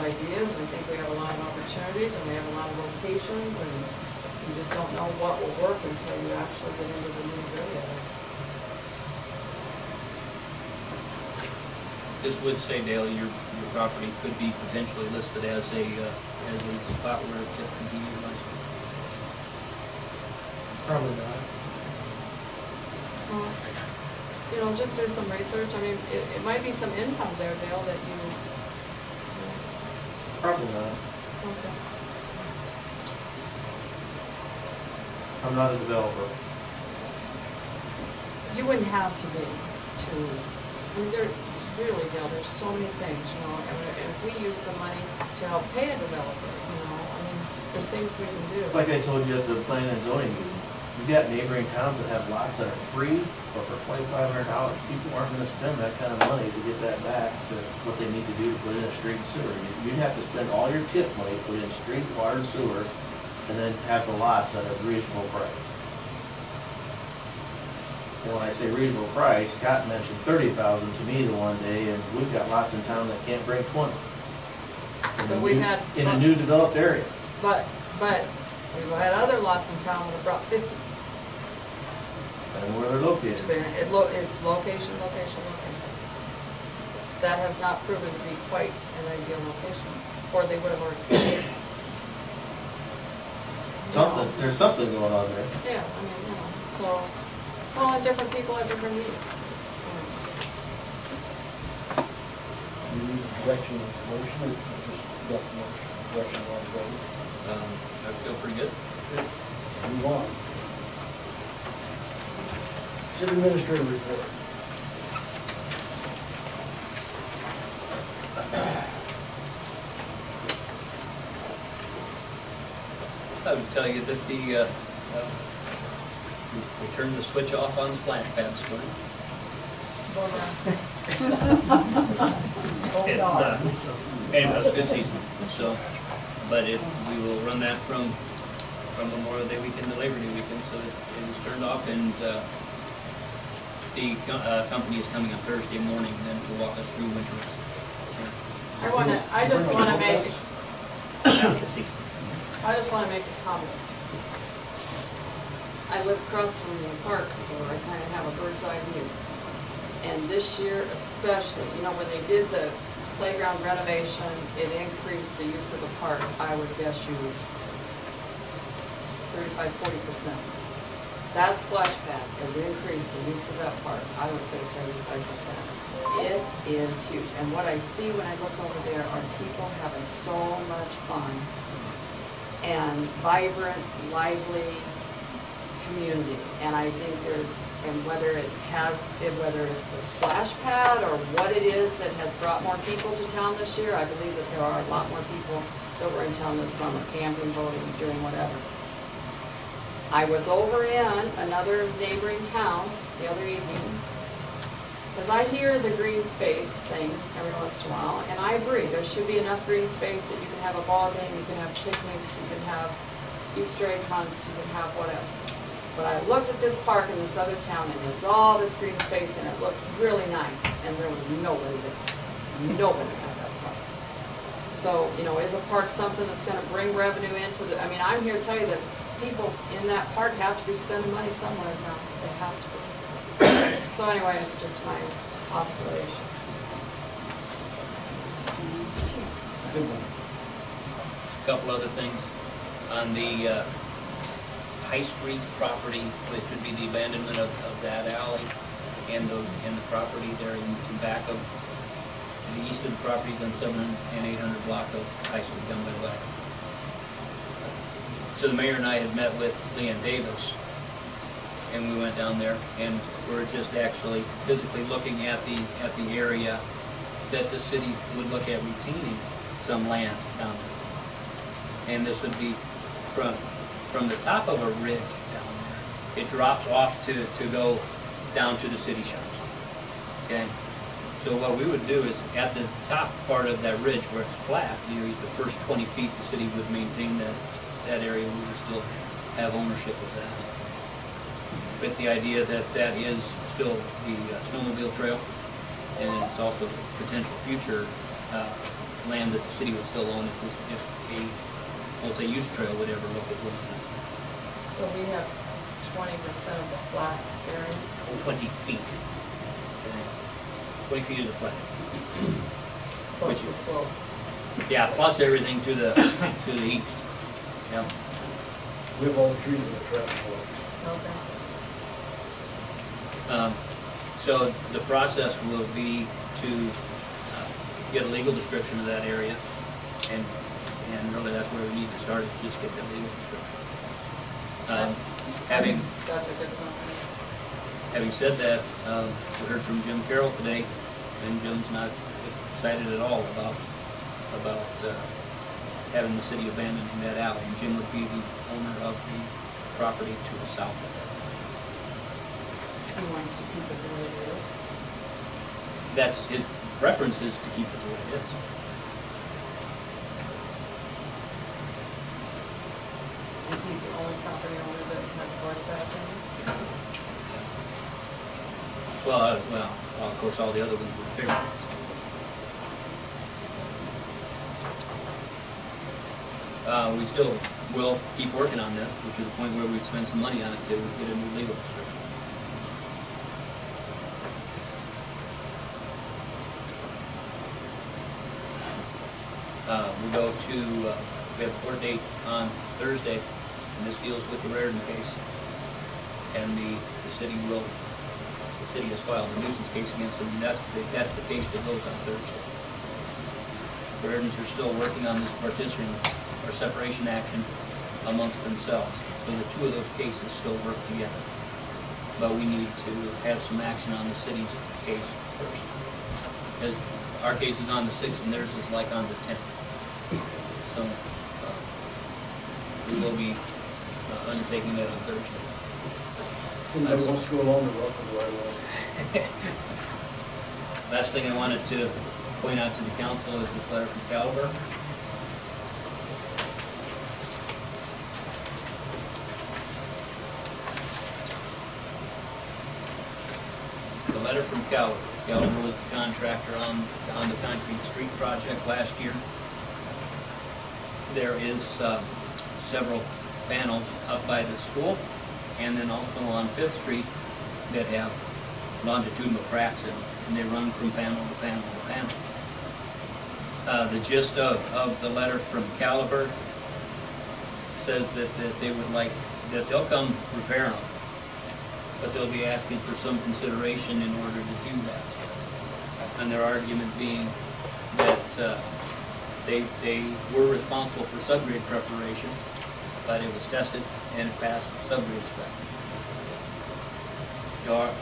ideas, and I think we have a lot of opportunities, and we have a lot of locations, and you just don't know what will work until you actually get into the nitty-gritty of it. This would say, Dale, your property could be potentially listed as a spot where TIF could be utilized. Probably not. Well, you know, just do some research. I mean, it might be some income there, Dale, that you. Probably not. Okay. I'm not a developer. You wouldn't have to be to. I mean, really, Dale, there's so many things, you know. And if we use some money to help pay a developer, you know, I mean, there's things we can do. It's like I told you at the planning and zoning meeting, you got neighboring towns that have lots that are free, but for $2,500, people aren't gonna spend that kind of money to get that back to what they need to do to put in a street and sewer. You'd have to spend all your TIF money, put in street, water, and sewer, and then have the lots at a reasonable price. And when I say reasonable price, Scott mentioned 30,000 to me the one day, and we've got lots in town that can't bring 20. But we've had. In a new developed area. But we've had other lots in town that have brought 50. And where they're located. It's location. That has not proven to be quite an ideal location, or they would have already stayed. There's something going on there. Yeah, I mean, you know, so, well, and different people have different needs. You need direction of motion, or just got the motion, direction of our vote? I feel pretty good. Move on. City administrator report. I would tell you that we turned the switch off on the splash pad this morning. Anyway, it was a good season, so, but we will run that from Memorial Day weekend to Labor Day weekend, so it was turned off, and the company is coming on Thursday morning then to walk us through winter rest. I just wanna make Out to sea. a comment. I live across from the park, so I kind of have a bird's eye view. And this year especially, you know, when they did the playground renovation, it increased the use of the park, I would guess you 35–40%. That splash pad has increased the use of that park, I would say 75%. It is huge, and what I see when I look over there are people having so much fun and vibrant, lively community. And I think whether it's the splash pad or what it is that has brought more people to town this year, I believe that there are a lot more people that were in town this summer, camping, boating, doing whatever. I was over in another neighboring town the other evening, because I hear the green space thing every once in a while, and I agree, there should be enough green space that you can have a ball game, you can have picnics, you can have Easter egg hunts, you can have whatever. But I looked at this park in this other town, and it's all this green space, and it looked really nice, and there was nobody there. Nobody at that park. So, you know, is a park something that's gonna bring revenue into the, I mean, I'm here to tell you that people in that park have to be spending money somewhere now. They have to be. So anyway, it's just my observation. A couple other things. On the High Street property, which would be the abandonment of that alley and the property there in back of, to the east of the properties on 700 and 800 block of High Street down by the lake. So the mayor and I had met with Leanne Davis, and we went down there, and we're just actually physically looking at the area that the city would look at retaining some land down there. And this would be from the top of a ridge down there. It drops off to go down to the city shops. Okay? So what we would do is at the top part of that ridge where it's flat, the first 20 feet the city would maintain that area. We would still have ownership of that. With the idea that that is still the snowmobile trail, and it's also potential future land that the city would still own if a multi-use trail would ever look at looking at. So we have 20% of the flat area? 20 feet. Okay. 20 feet of the flat. Plus the slope. Yeah, plus everything to the east. Yeah. We have all the trees in the traffic flow. Okay. So the process will be to get a legal description of that area, and really that's where we need to start, is just get that legal description. That's a good one. Having said that, we heard from Jim Carroll today, and Jim's not excited at all about having the city abandoning that alley, and Jim would be the owner of the property to the south of that. He wants to keep it the way it is. That's his preference, is to keep it the way it is. And he's the only property owner that has horseback in it? Well, of course, all the other ones were figured. We still will keep working on that, which is the point where we'd spend some money on it to get a new legal description. We have a court date on Thursday, and this deals with the Raritan case. And the city has filed a nuisance case against them, and that's the case that goes on Thursday. The Raritans are still working on this partition or separation action amongst themselves, so the two of those cases still work together. But we need to have some action on the city's case first, because our case is on the 6th and theirs is like on the 10th. So we will be undertaking that on Thursday. If anybody wants to go along, they're welcome to ride along. Last thing I wanted to point out to the council is this letter from Caliber. The letter from Caliber. Caliber was the contractor on the concrete street project last year. There is several panels up by the school, and then also on 5th Street that have longitudinal cracks in them, and they run from panel to panel to panel. The gist of the letter from Caliber says that they would like, that they'll come repair them, but they'll be asking for some consideration in order to do that. And their argument being that they were responsible for subgrade preparation, but it was tested and it passed subgrade spec.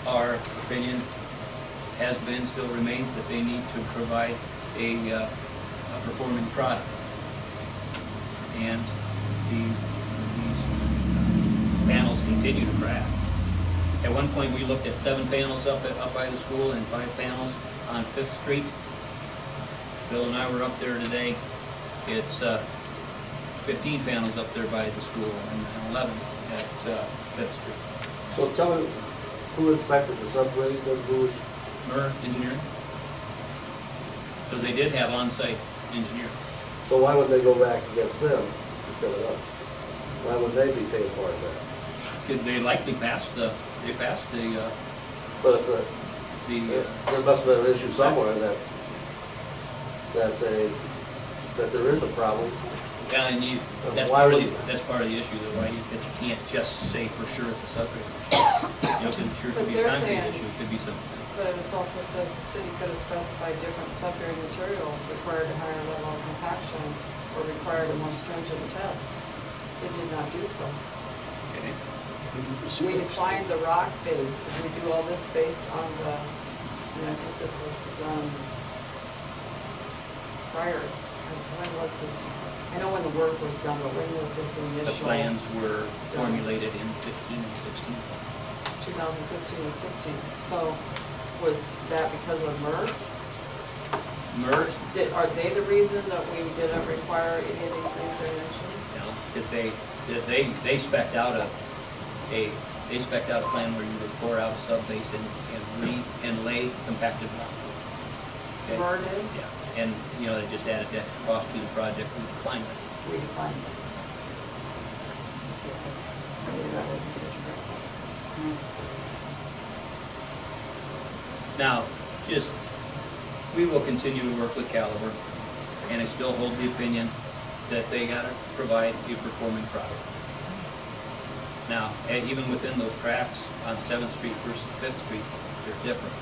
Our opinion has been, still remains, that they need to provide a performing product. And these panels continue to crack. At one point, we looked at 7 panels up by the school and 5 panels on 5th Street. Bill and I were up there today. It's 15 panels up there by the school and 11 at 5th Street. So tell me, who inspected the subgrade, who was? Murr Engineering. So they did have on-site engineer. So why would they go back against them instead of us? Why would they be paying for that? They likely passed the, But if there must have been an issue somewhere that there is a problem. yeah, and that's Why part of would- that's part of the issue, though, right, is that you can't just say for sure it's a subgrade issue. You know, 'cause it sure But could be a they're concrete saying- issue, it could be something. But it also says the city could have specified different subgrade materials required a higher level of compaction or required a more stringent test. They did not do so. Okay. We declined the rock base. Did we do all this based on the, and I think this was done prior. When was this? I know when the work was done, but when was this The initial? plans were formulated in 15 and 16. 2015 and 16. So was that because of MERS? MERS, Are they the reason that we didn't require any of these things I mentioned? you know, because they spec'd out a plan where you would pour out a subbase and lay compacted rock. Okay? MERS did? Yeah, and, you know, they just added extra cost to the project, we declined it. We declined it. Maybe that wasn't such a great thing. Now, we will continue to work with Caliber, and I still hold the opinion that they gotta provide a performing product. Now, even within those cracks on 7th Street versus 5th Street, they're different.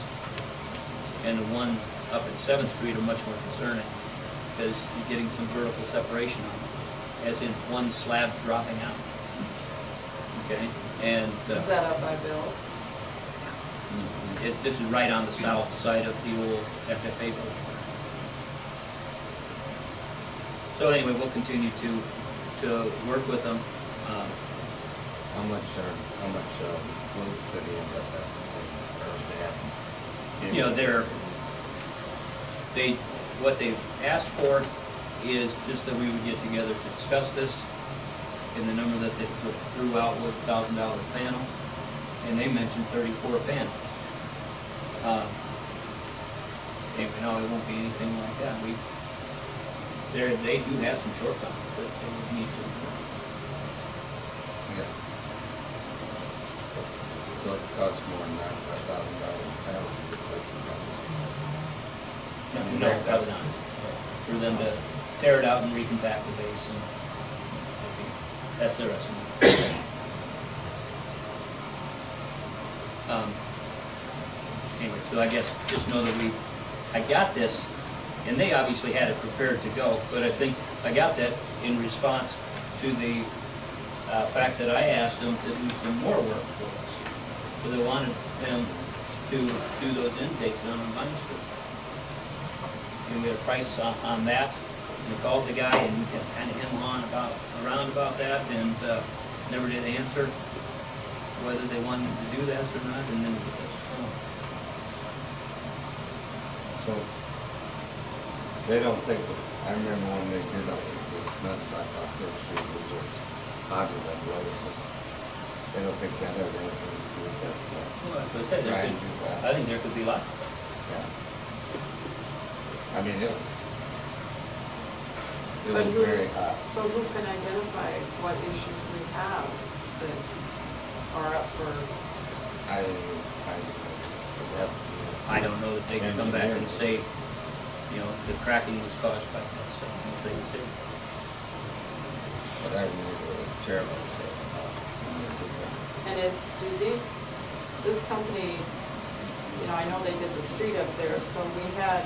And the one up at 7th Street are much more concerning, because you're getting some vertical separation on them, as in one slab dropping out. Okay, and Is that up by Bill's? this is right on the south side of the old FFA building. So anyway, we'll continue to work with them. How much will the city end up at? Or they have? You know, what they've asked for is just that we would get together to discuss this, and the number that they threw out was $1,000 panel, and they mentioned 34 panels. Anyway, no, it won't be anything like that. They do have some shortcomings that they would need to. Yeah. So it costs more than that, $1,000 a panel to replace the panels. No, probably not. For them to tear it out and recompact the base, and that's their estimate. Anyway, so I guess just know that I got this, and they obviously had it prepared to go, but I think I got that in response to the fact that I asked them to do some more work for us. So they wanted them to do those intakes down on Vine Street. And we had a price on that, and we called the guy, and we kept kind of him on around about that, and never did answer whether they wanted to do this or not, and then So, they don't think, I remember when they did up the cement back off Third Street, it was just hotter than blood, it was, they don't think that had anything to do with that stuff. well, that's what I said, Trying to do that. I think there could be lots. Yeah. I mean, it was But who- very hot. So who can identify what issues we have that are up for, I would have, I don't know that they can come back and say, you know, the cracking was caused by this, so if they would say. but I remember it was terrible. and do these this company, I know they did the street up there, so we had,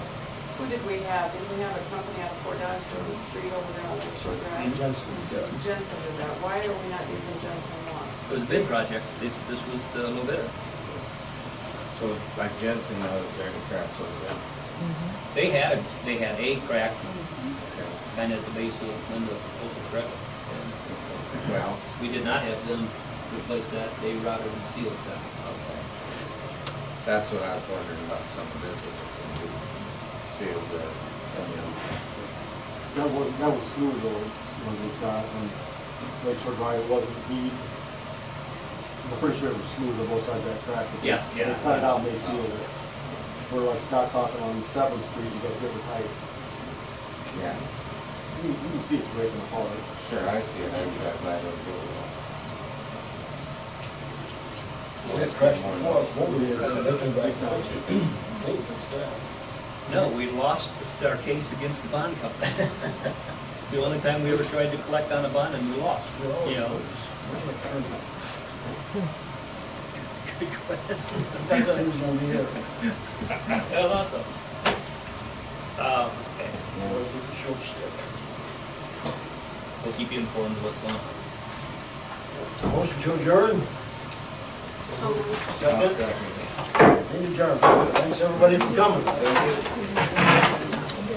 who did we have? Didn't we have a company out of Fort Dodge doing the street over there on Lake Shore Drive? Jensen, yeah. Jensen did that. Why are we not using Jensen more? It was a bid project, this was the low bidder. So like Jensen, now is there any cracks over there? They had a crack, kind of at the base of Linda Olson Creek. Well, We did not have them replace that, they routed and sealed that. that's what I was wondering about some of this, if it can be sealed there. That was smooth though, when they got on Lake Shore Drive, it wasn't deep. I'm pretty sure it was smooth on both sides of that crack. Yeah. They cut it out and they sealed it. Where like Scott talking on 7th Street, you got different heights. Yeah, You can see it's breaking apart. sure, I see it, I was glad it would go well. We had cracks before, it's over the years, and they came back down. They fixed that. No, we lost our case against the bond company. The only time we ever tried to collect on a bond and we lost, you know. Good question. I thought he was gonna be here. I thought so. Okay, Always with the short stick. we'll keep you informed of what's going on. Motion to adjourn? I'll Second? second. Meeting adjourned. Thanks everybody for coming.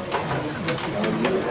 Thank you.